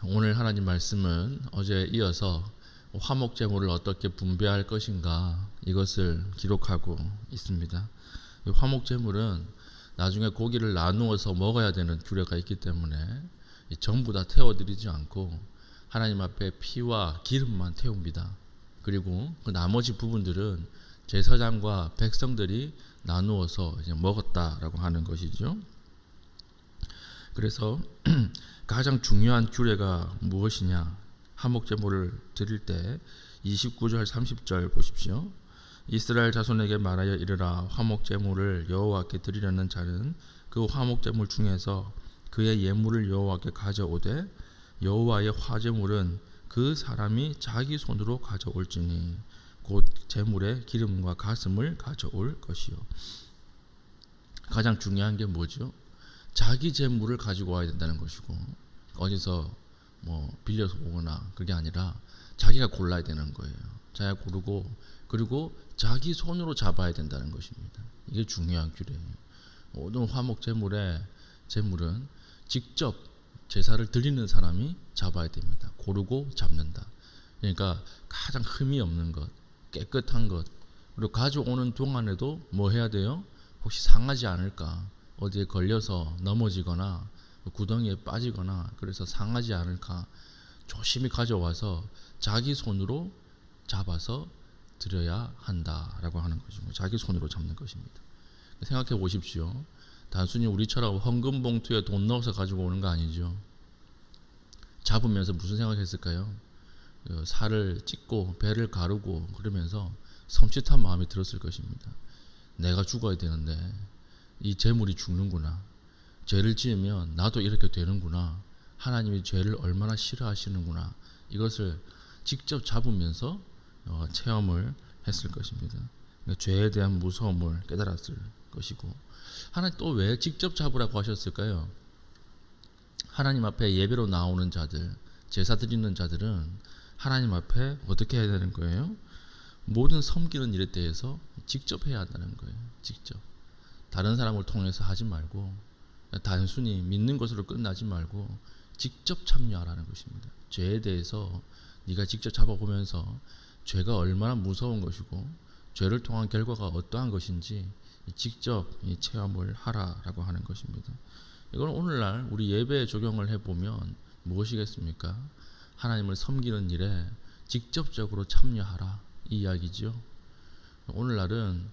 오늘 하나님 말씀은 어제에 이어서 화목 제물을 어떻게 분배할 것인가 이것을 기록하고 있습니다. 이 화목 제물은 나중에 고기를 나누어서 먹어야 되는 규례가 있기 때문에 전부 다 태워드리지 않고 하나님 앞에 피와 기름만 태웁니다. 그리고 그 나머지 부분들은 제사장과 백성들이 나누어서 이제 먹었다라고 하는 것이죠. 그래서 가장 중요한 규례가 무엇이냐? 화목 제물을 드릴 때 29절 30절 보십시오. 이스라엘 자손에게 말하여 이르라. 화목 제물을 여호와께 드리려는 자는 그 화목 제물 중에서 그의 예물을 여호와께 가져오되 여호와의 화제물은 그 사람이 자기 손으로 가져올지니 곧 제물의 기름과 가슴을 가져올 것이요. 가장 중요한 게 뭐죠? 자기 재물을 가지고 와야 된다는 것이고, 어디서 빌려서 오거나 그게 아니라 자기가 골라야 되는 거예요. 자기가 고르고, 그리고 자기 손으로 잡아야 된다는 것입니다. 이게 중요한 규례예요. 모든 화목 재물은 직접 제사를 드리는 사람이 잡아야 됩니다. 고르고 잡는다. 그러니까 가장 흠이 없는 것, 깨끗한 것, 그리고 가져오는 동안에도 뭐 해야 돼요? 혹시 상하지 않을까? 어디에 걸려서 넘어지거나 구덩이에 빠지거나 그래서 상하지 않을까 조심히 가져와서 자기 손으로 잡아서 드려야 한다라고 하는 것이고, 자기 손으로 잡는 것입니다. 생각해 보십시오. 단순히 우리처럼 헌금 봉투에 돈 넣어서 가지고 오는 거 아니죠. 잡으면서 무슨 생각했을까요? 살을 찢고 배를 가르고 그러면서 섬찟한 마음이 들었을 것입니다. 내가 죽어야 되는데 이 재물이 죽는구나. 죄를 지으면 나도 이렇게 되는구나. 하나님이 죄를 얼마나 싫어하시는구나. 이것을 직접 잡으면서 체험을 했을 것입니다. 그러니까 죄에 대한 무서움을 깨달았을 것이고, 하나님 또 왜 직접 잡으라고 하셨을까요? 하나님 앞에 예배로 나오는 자들, 제사 드리는 자들은 하나님 앞에 어떻게 해야 되는 거예요? 모든 섬기는 일에 대해서 직접 해야 한다는 거예요. 직접. 다른 사람을 통해서 하지 말고, 단순히 믿는 것으로 끝나지 말고 직접 참여하라는 것입니다. 죄에 대해서 네가 직접 잡아보면서 죄가 얼마나 무서운 것이고 죄를 통한 결과가 어떠한 것인지 직접 이 체험을 하라라고 하는 것입니다. 이건 오늘날 우리 예배에 적용을 해보면 무엇이겠습니까? 하나님을 섬기는 일에 직접적으로 참여하라, 이 이야기죠. 오늘날은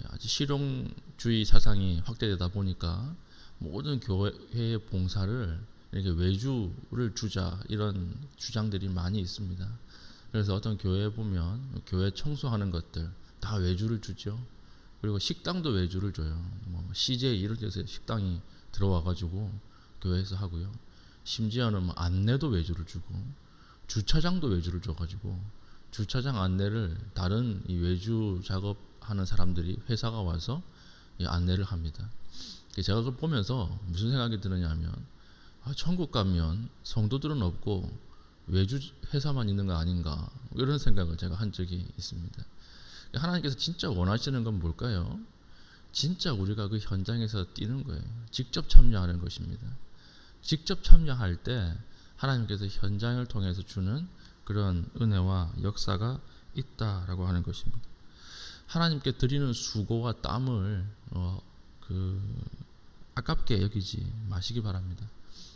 아주 실용주의 사상이 확대되다 보니까 모든 교회의 봉사를 이렇게 외주를 주자, 이런 주장들이 많이 있습니다. 그래서 어떤 교회에 보면 교회 청소하는 것들 다 외주를 주죠. 그리고 식당도 외주를 줘요. CJ 이런 데서 식당이 들어와가지고 교회에서 하고요. 심지어는 안내도 외주를 주고, 주차장도 외주를 줘가지고 주차장 안내를 다른 이 외주 작업하는 사람들이 회사가 와서 이 안내를 합니다. 제가 그걸 보면서 무슨 생각이 드느냐면, 천국 가면 성도들은 없고 외주 회사만 있는 거 아닌가, 이런 생각을 제가 한 적이 있습니다. 하나님께서 진짜 원하시는 건 뭘까요? 진짜 우리가 그 현장에서 뛰는 거예요. 직접 참여하는 것입니다. 직접 참여할 때 하나님께서 현장을 통해서 주는 그런 은혜와 역사가 있다라고 하는 것입니다. 하나님께 드리는 수고와 땀을 아깝게 여기지 마시기 바랍니다.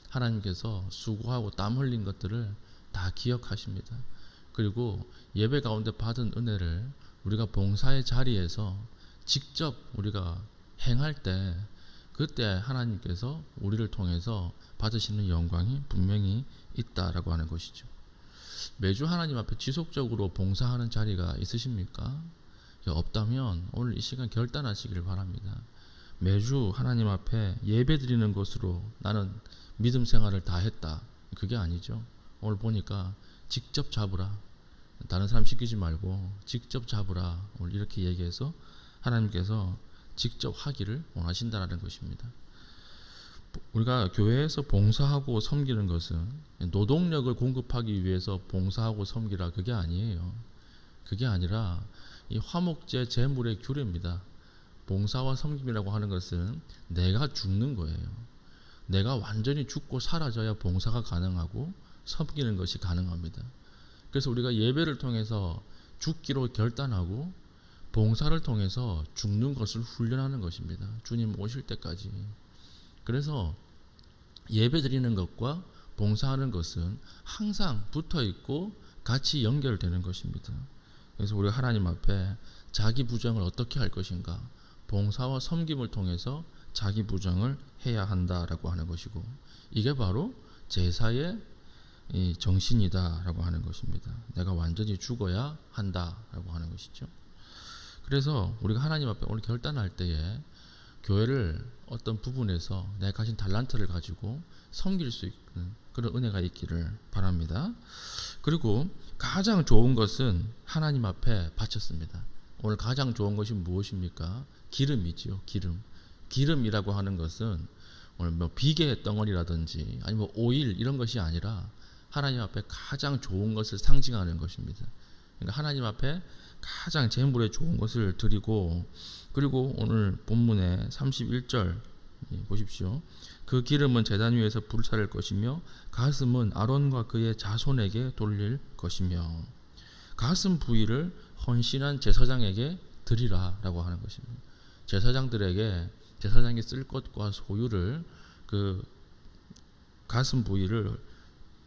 하나님께서 수고하고 땀 흘린 것들을 다 기억하십니다. 그리고 예배 가운데 받은 은혜를 우리가 봉사의 자리에서 직접 우리가 행할 때, 그때 하나님께서 우리를 통해서 받으시는 영광이 분명히 있다라고 하는 것이죠. 매주 하나님 앞에 지속적으로 봉사하는 자리가 있으십니까? 없다면 오늘 이 시간 결단하시길 바랍니다. 매주 하나님 앞에 예배 드리는 것으로 나는 믿음 생활을 다 했다, 그게 아니죠. 오늘 보니까 직접 잡으라, 다른 사람 시키지 말고 직접 잡으라, 오늘 이렇게 얘기해서 하나님께서 직접 하기를 원하신다는 것입니다. 우리가 교회에서 봉사하고 섬기는 것은 노동력을 공급하기 위해서 봉사하고 섬기라, 그게 아니에요. 그게 아니라 이 화목제 제물의 규례입니다. 봉사와 섬김이라고 하는 것은 내가 죽는 거예요. 내가 완전히 죽고 사라져야 봉사가 가능하고 섬기는 것이 가능합니다. 그래서 우리가 예배를 통해서 죽기로 결단하고 봉사를 통해서 죽는 것을 훈련하는 것입니다. 주님 오실 때까지. 그래서 예배 드리는 것과 봉사하는 것은 항상 붙어 있고 같이 연결되는 것입니다. 그래서 우리가 하나님 앞에 자기 부정을 어떻게 할 것인가, 봉사와 섬김을 통해서 자기 부정을 해야 한다라고 하는 것이고, 이게 바로 제사의 이 정신이다라고 하는 것입니다. 내가 완전히 죽어야 한다라고 하는 것이죠. 그래서 우리가 하나님 앞에 오늘 결단할 때에 교회를 어떤 부분에서 내가 가진 달란트를 가지고 섬길 수 있는 그런 은혜가 있기를 바랍니다. 그리고 가장 좋은 것은 하나님 앞에 바쳤습니다. 오늘 가장 좋은 것이 무엇입니까? 기름이지요. 기름이라고 하는 것은 오늘 뭐 비계 덩어리라든지 아니면 오일 이런 것이 아니라 하나님 앞에 가장 좋은 것을 상징하는 것입니다. 그러니까 하나님 앞에 가장 제물에 좋은 것을 드리고, 그리고 오늘 본문의 31절 보십시오. 그 기름은 제단 위에서 불사를 것이며 가슴은 아론과 그의 자손에게 돌릴 것이며, 가슴 부위를 헌신한 제사장에게 드리라 라고 하는 것입니다. 제사장들에게 제사장이 쓸 것과 소유를, 그 가슴 부위를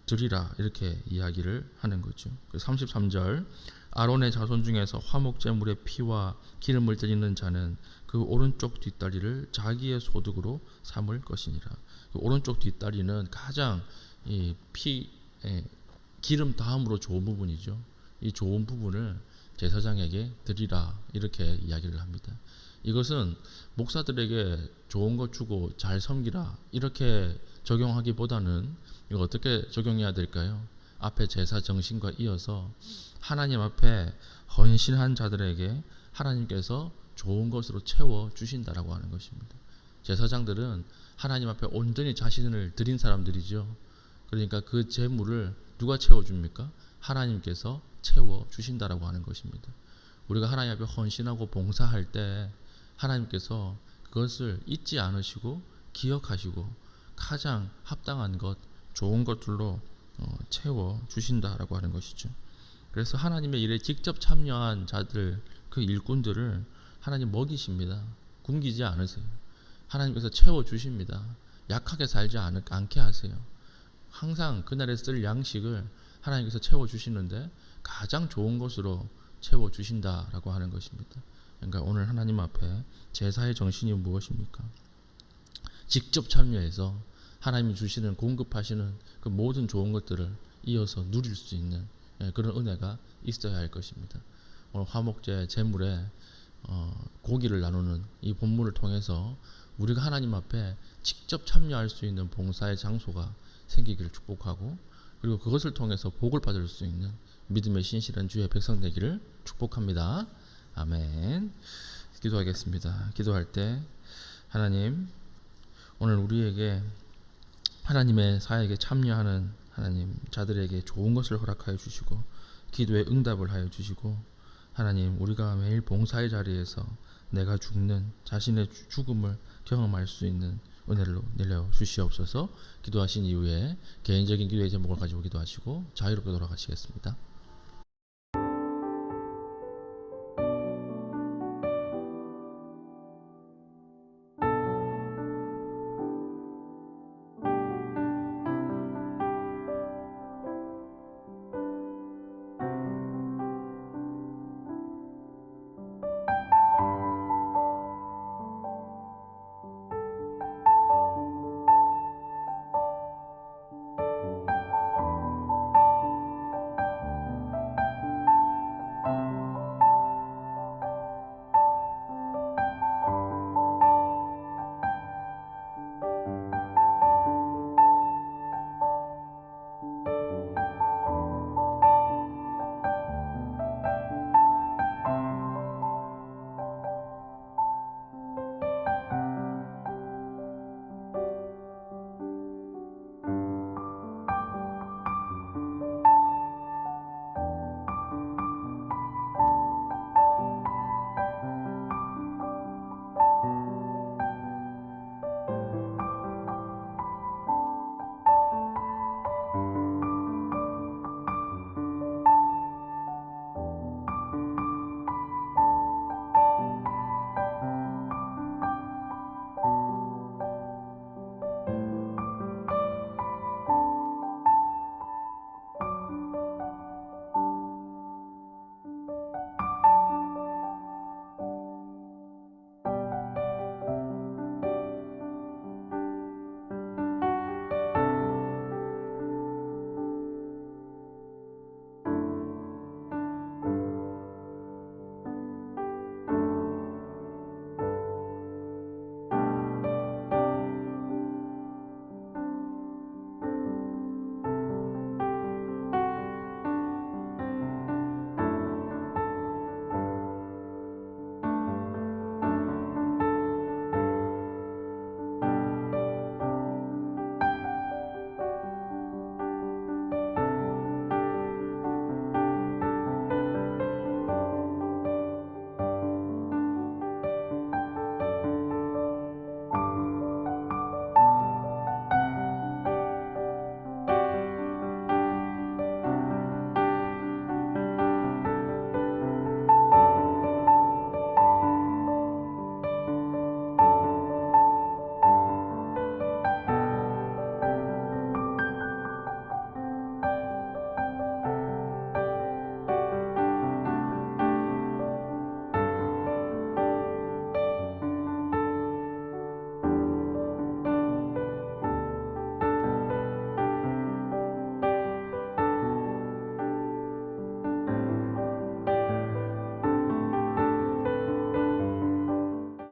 드리라 이렇게 이야기를 하는 거죠. 33절 아론의 자손 중에서 화목제물의 피와 기름을 드리는 자는 그 오른쪽 뒷다리를 자기의 소득으로 삼을 것이니라. 그 오른쪽 뒷다리는 가장 이 기름 다음으로 좋은 부분이죠. 이 좋은 부분을 제사장에게 드리라 이렇게 이야기를 합니다. 이것은 목사들에게 좋은 것 주고 잘 섬기라 이렇게 적용하기보다는 이거 어떻게 적용해야 될까요? 앞에 제사 정신과 이어서 하나님 앞에 헌신한 자들에게 하나님께서 좋은 것으로 채워 주신다라고 하는 것입니다. 제사장들은 하나님 앞에 온전히 자신을 드린 사람들이죠. 그러니까 그 재물을 누가 채워줍니까? 하나님께서 채워 주신다라고 하는 것입니다. 우리가 하나님 앞에 헌신하고 봉사할 때 하나님께서 그것을 잊지 않으시고 기억하시고 가장 합당한 것, 좋은 것들로 채워 주신다라고 하는 것이죠. 그래서 하나님의 일에 직접 참여한 자들, 그 일꾼들을 하나님 먹이십니다. 굶기지 않으세요. 하나님께서 채워 주십니다. 약하게 살지 않게 하세요. 항상 그날에 쓸 양식을 하나님께서 채워 주시는데 가장 좋은 것으로 채워 주신다라고 하는 것입니다. 그러니까 오늘 하나님 앞에 제사의 정신이 무엇입니까? 직접 참여해서 하나님이 주시는, 공급하시는 그 모든 좋은 것들을 이어서 누릴 수 있는 그런 은혜가 있어야 할 것입니다. 오늘 화목제 제물에 고기를 나누는 이 본문을 통해서 우리가 하나님 앞에 직접 참여할 수 있는 봉사의 장소가 생기기를 축복하고, 그리고 그것을 통해서 복을 받을 수 있는 믿음의 신실한 주의 백성 되기를 축복합니다. 아멘. 기도하겠습니다. 기도할 때 하나님, 오늘 우리에게 하나님의 사역에 참여하는 하나님 자들에게 좋은 것을 허락하여 주시고 기도에 응답을 하여 주시고, 하나님 우리가 매일 봉사의 자리에서 내가 죽는 자신의 죽음을 경험할 수 있는 은혜를 내려 주시옵소서. 기도하신 이후에 개인적인 기도의 제목을 가지고 기도하시고 자유롭게 돌아가시겠습니다.